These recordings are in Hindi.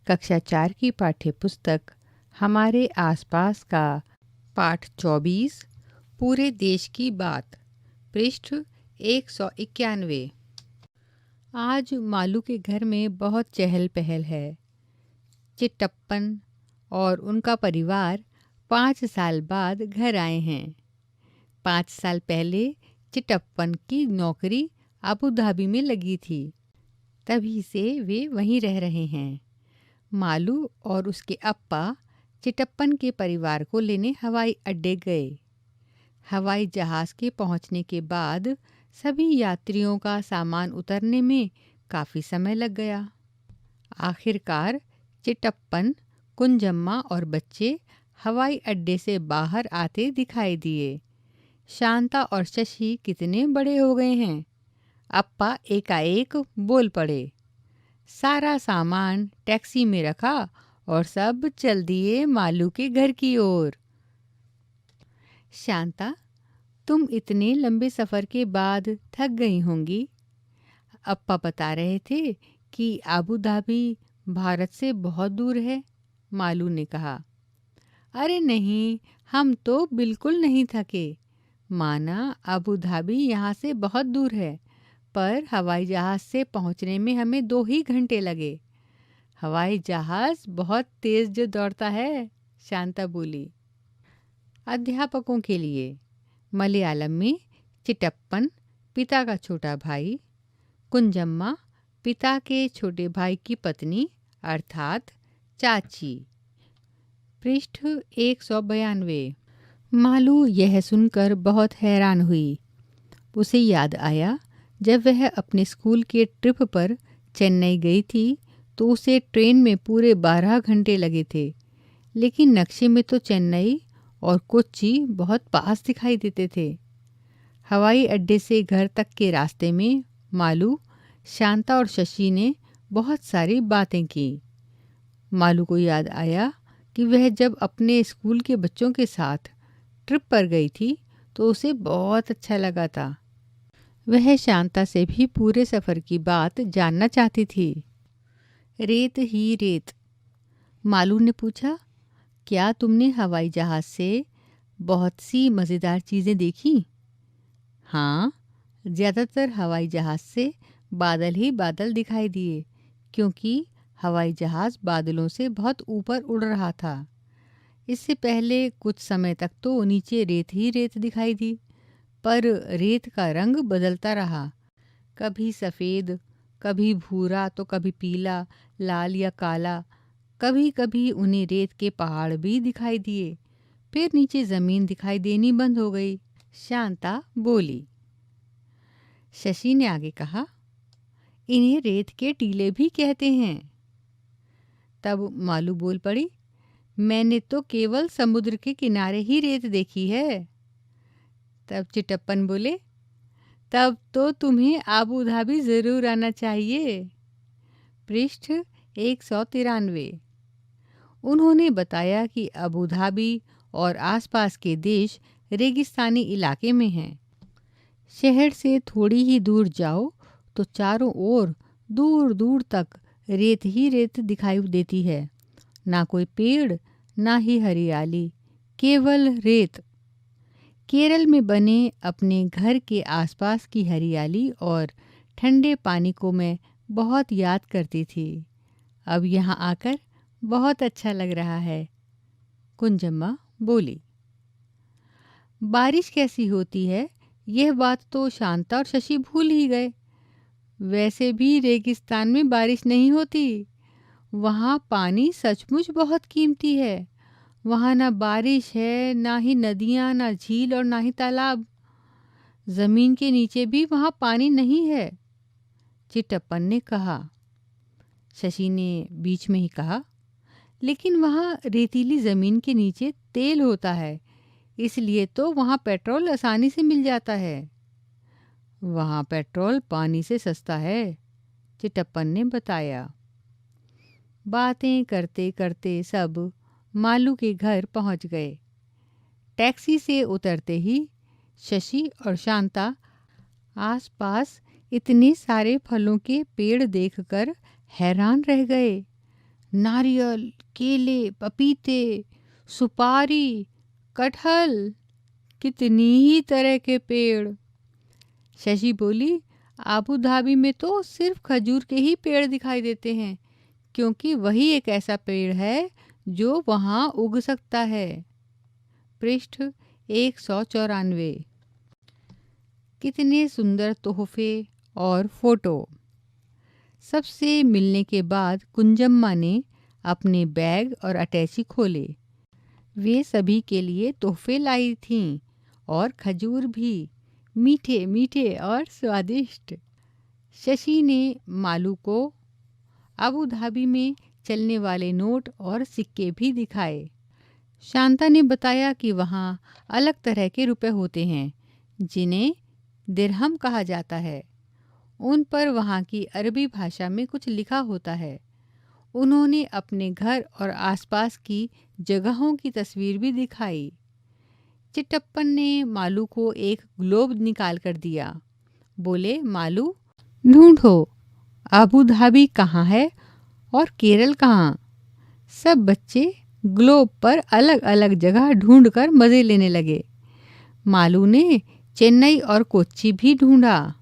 कक्षा 4 की पाठ्य पुस्तक हमारे आसपास का पाठ 24 पूरे देश की बात पृष्ठ 191। आज मालू के घर में बहुत चहल पहल है। चिट्टप्पन और उनका परिवार 5 साल बाद घर आए हैं। 5 साल पहले चिट्टप्पन की नौकरी अबू धाबी में लगी थी, तभी से वे वहीं रह रहे हैं। मालू और उसके अप्पा चिट्टप्पन के परिवार को लेने हवाई अड्डे गए। हवाई जहाज़ के पहुंचने के बाद सभी यात्रियों का सामान उतरने में काफ़ी समय लग गया। आखिरकार चिट्टप्पन, कुंजम्मा और बच्चे हवाई अड्डे से बाहर आते दिखाई दिए। शांता और शशि कितने बड़े हो गए हैं, अप्पा एकाएक बोल पड़े। सारा सामान टैक्सी में रखा और सब चल दिए मालू के घर की ओर। शांता, तुम इतने लंबे सफ़र के बाद थक गई होंगी। अप्पा बता रहे थे कि अबू धाबी भारत से बहुत दूर है, मालू ने कहा। अरे नहीं, हम तो बिल्कुल नहीं थके। माना अबू धाबी यहाँ से बहुत दूर है, पर हवाई जहाज़ से पहुँचने में हमें 2 ही घंटे लगे। हवाई जहाज़ बहुत तेज़ जो दौड़ता है, शांता बोली। अध्यापकों के लिए मलयालम में चिट्टप्पन पिता का छोटा भाई, कुंजम्मा पिता के छोटे भाई की पत्नी अर्थात चाची। पृष्ठ 192। मालू यह सुनकर बहुत हैरान हुई। उसे याद आया जब वह अपने स्कूल के ट्रिप पर चेन्नई गई थी तो उसे ट्रेन में पूरे 12 घंटे लगे थे, लेकिन नक्शे में तो चेन्नई और कोच्चि बहुत पास दिखाई देते थे। हवाई अड्डे से घर तक के रास्ते में मालू, शांता और शशि ने बहुत सारी बातें की। मालू को याद आया कि वह जब अपने स्कूल के बच्चों के साथ ट्रिप पर गई थी तो उसे बहुत अच्छा लगा था। वह शांता से भी पूरे सफ़र की बात जानना चाहती थी। रेत ही रेत, मालू ने पूछा, क्या तुमने हवाई जहाज़ से बहुत सी मज़ेदार चीज़ें देखी? हाँ, ज़्यादातर हवाई जहाज़ से बादल ही बादल दिखाई दिए, क्योंकि हवाई जहाज़ बादलों से बहुत ऊपर उड़ रहा था। इससे पहले कुछ समय तक तो नीचे रेत ही रेत दिखाई दी, पर रेत का रंग बदलता रहा, कभी सफ़ेद, कभी भूरा तो कभी पीला, लाल या काला। कभी कभी उन्हें रेत के पहाड़ भी दिखाई दिए। फिर नीचे ज़मीन दिखाई देनी बंद हो गई। शांता बोली। शशि ने आगे कहा, इन्हें रेत के टीले भी कहते हैं। तब मालू बोल पड़ी, मैंने तो केवल समुद्र के किनारे ही रेत देखी है। तब चिट्टप्पन बोले, तब तो तुम्हें अबू धाबी ज़रूर आना चाहिए। पृष्ठ 193। उन्होंने बताया कि अबू धाबी और आसपास के देश रेगिस्तानी इलाके में हैं। शहर से थोड़ी ही दूर जाओ तो चारों ओर दूर दूर तक रेत ही रेत दिखाई देती है। ना कोई पेड़, ना ही हरियाली, केवल रेत। केरल में बने अपने घर के आसपास की हरियाली और ठंडे पानी को मैं बहुत याद करती थी। अब यहाँ आकर बहुत अच्छा लग रहा है, कुंजम्मा बोली। बारिश कैसी होती है, यह बात तो शांता और शशि भूल ही गए। वैसे भी रेगिस्तान में बारिश नहीं होती। वहाँ पानी सचमुच बहुत कीमती है। वहाँ ना बारिश है, ना ही नदियाँ, ना झील और ना ही तालाब। ज़मीन के नीचे भी वहाँ पानी नहीं है, चिट्टप्पन ने कहा। शशि ने बीच में ही कहा, लेकिन वहाँ रेतीली ज़मीन के नीचे तेल होता है, इसलिए तो वहाँ पेट्रोल आसानी से मिल जाता है। वहाँ पेट्रोल पानी से सस्ता है, चिट्टप्पन ने बताया। बातें करते करते सब मालू के घर पहुँच गए। टैक्सी से उतरते ही शशि और शांता आसपास इतने सारे फलों के पेड़ देखकर हैरान रह गए। नारियल, केले, पपीते, सुपारी, कटहल, कितनी ही तरह के पेड़। शशि बोली, आबू धाबी में तो सिर्फ खजूर के ही पेड़ दिखाई देते हैं, क्योंकि वही एक ऐसा पेड़ है जो वहाँ उग सकता है। पृष्ठ 194। कितने सुंदर तोहफे और फोटो। सबसे मिलने के बाद कुंजम्मा ने अपने बैग और अटैची खोले। वे सभी के लिए तोहफे लाई थीं और खजूर भी, मीठे मीठे और स्वादिष्ट। शशि ने मालू को अबू धाबी में चलने वाले नोट और सिक्के भी दिखाए। शांता ने बताया कि वहाँ अलग तरह के रुपए होते हैं जिन्हें दिरहम कहा जाता है। उन पर वहाँ की अरबी भाषा में कुछ लिखा होता है। उन्होंने अपने घर और आसपास की जगहों की तस्वीर भी दिखाई। चिट्टप्पन ने मालू को एक ग्लोब निकाल कर दिया। बोले, मालू, ढूंढो अबू धाबी कहाँ है और केरल कहाँ। सब बच्चे ग्लोब पर अलग अलग जगह ढूंढकर मज़े लेने लगे। मालू ने चेन्नई और कोच्चि भी ढूंढा।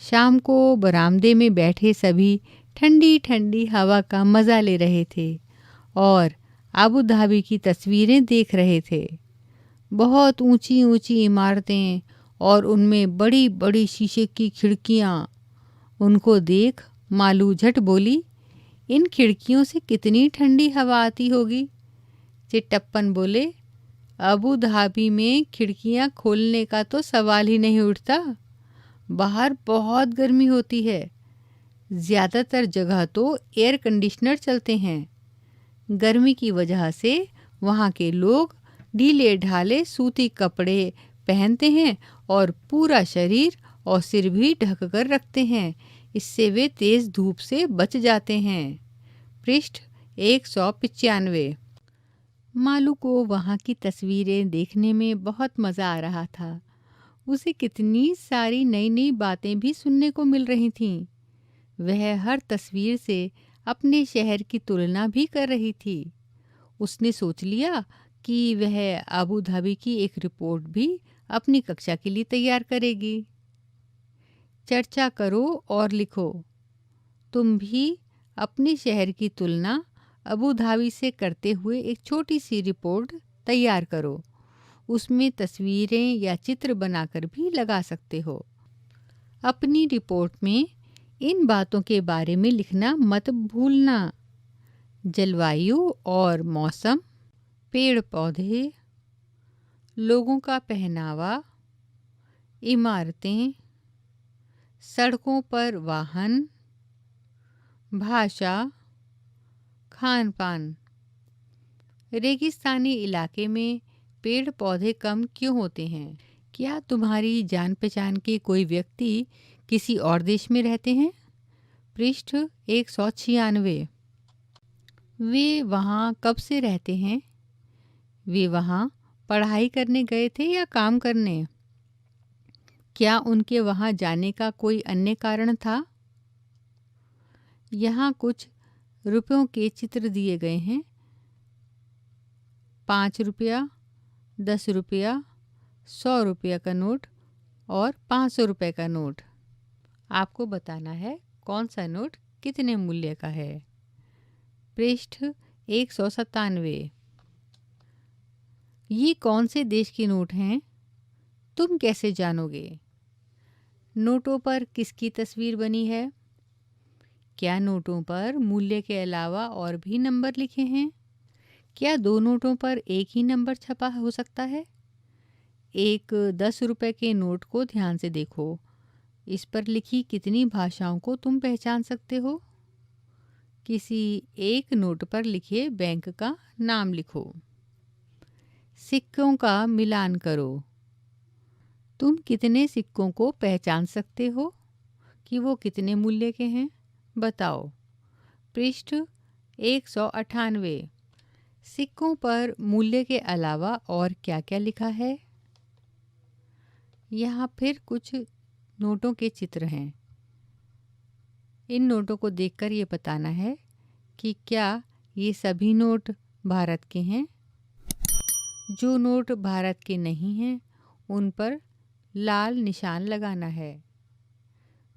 शाम को बरामदे में बैठे सभी ठंडी ठंडी हवा का मज़ा ले रहे थे और अबू धाबी की तस्वीरें देख रहे थे। बहुत ऊंची ऊंची इमारतें और उनमें बड़ी बड़ी शीशे की खिड़कियाँ। उनको देख मालू झट बोली, इन खिड़कियों से कितनी ठंडी हवा आती होगी। चिट्टप्पन बोले, अबू धाबी में खिड़कियाँ खोलने का तो सवाल ही नहीं उठता। बाहर बहुत गर्मी होती है। ज़्यादातर जगह तो एयर कंडीशनर चलते हैं। गर्मी की वजह से वहाँ के लोग ढीले ढाले सूती कपड़े पहनते हैं और पूरा शरीर और सिर भी ढक कर रखते हैं। इससे वे तेज़ धूप से बच जाते हैं। पृष्ठ 195। मालू को वहाँ की तस्वीरें देखने में बहुत मज़ा आ रहा था। उसे कितनी सारी नई नई बातें भी सुनने को मिल रही थीं। वह हर तस्वीर से अपने शहर की तुलना भी कर रही थी। उसने सोच लिया कि वह अबू धाबी की एक रिपोर्ट भी अपनी कक्षा के लिए तैयार करेगी। चर्चा करो और लिखो। तुम भी अपने शहर की तुलना अबू धाबी से करते हुए एक छोटी सी रिपोर्ट तैयार करो। उसमें तस्वीरें या चित्र बनाकर भी लगा सकते हो। अपनी रिपोर्ट में इन बातों के बारे में लिखना मत भूलना। जलवायु और मौसम, पेड़ पौधे, लोगों का पहनावा, इमारतें, सड़कों पर वाहन, भाषा, खान पान। रेगिस्तानी इलाके में पेड़ पौधे कम क्यों होते हैं? क्या तुम्हारी जान पहचान के कोई व्यक्ति किसी और देश में रहते हैं? पृष्ठ 196। वे वहाँ कब से रहते हैं? वे वहाँ पढ़ाई करने गए थे या काम करने? क्या उनके वहाँ जाने का कोई अन्य कारण था? यहाँ कुछ रुपयों के चित्र दिए गए हैं। 5 रुपया, 10 रुपया, 100 रुपया का नोट और 500 रुपये का नोट। आपको बताना है कौन सा नोट कितने मूल्य का है। पृष्ठ 197। ये कौन से देश के नोट हैं? तुम कैसे जानोगे? नोटों पर किसकी तस्वीर बनी है? क्या नोटों पर मूल्य के अलावा और भी नंबर लिखे हैं? क्या दो नोटों पर एक ही नंबर छपा हो सकता है? एक 10 रुपये के नोट को ध्यान से देखो। इस पर लिखी कितनी भाषाओं को तुम पहचान सकते हो? किसी एक नोट पर लिखे बैंक का नाम लिखो। सिक्कों का मिलान करो। तुम कितने सिक्कों को पहचान सकते हो कि वो कितने मूल्य के हैं? बताओ। पृष्ठ 198। सिक्कों पर मूल्य के अलावा और क्या क्या लिखा है? यहाँ फिर कुछ नोटों के चित्र हैं। इन नोटों को देखकर ये बताना है कि क्या ये सभी नोट भारत के हैं। जो नोट भारत के नहीं हैं उन पर लाल निशान लगाना है।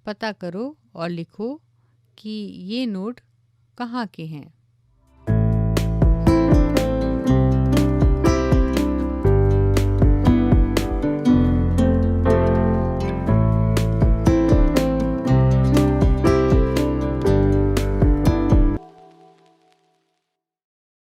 पता करो और लिखो कि ये नोट कहाँ के हैं।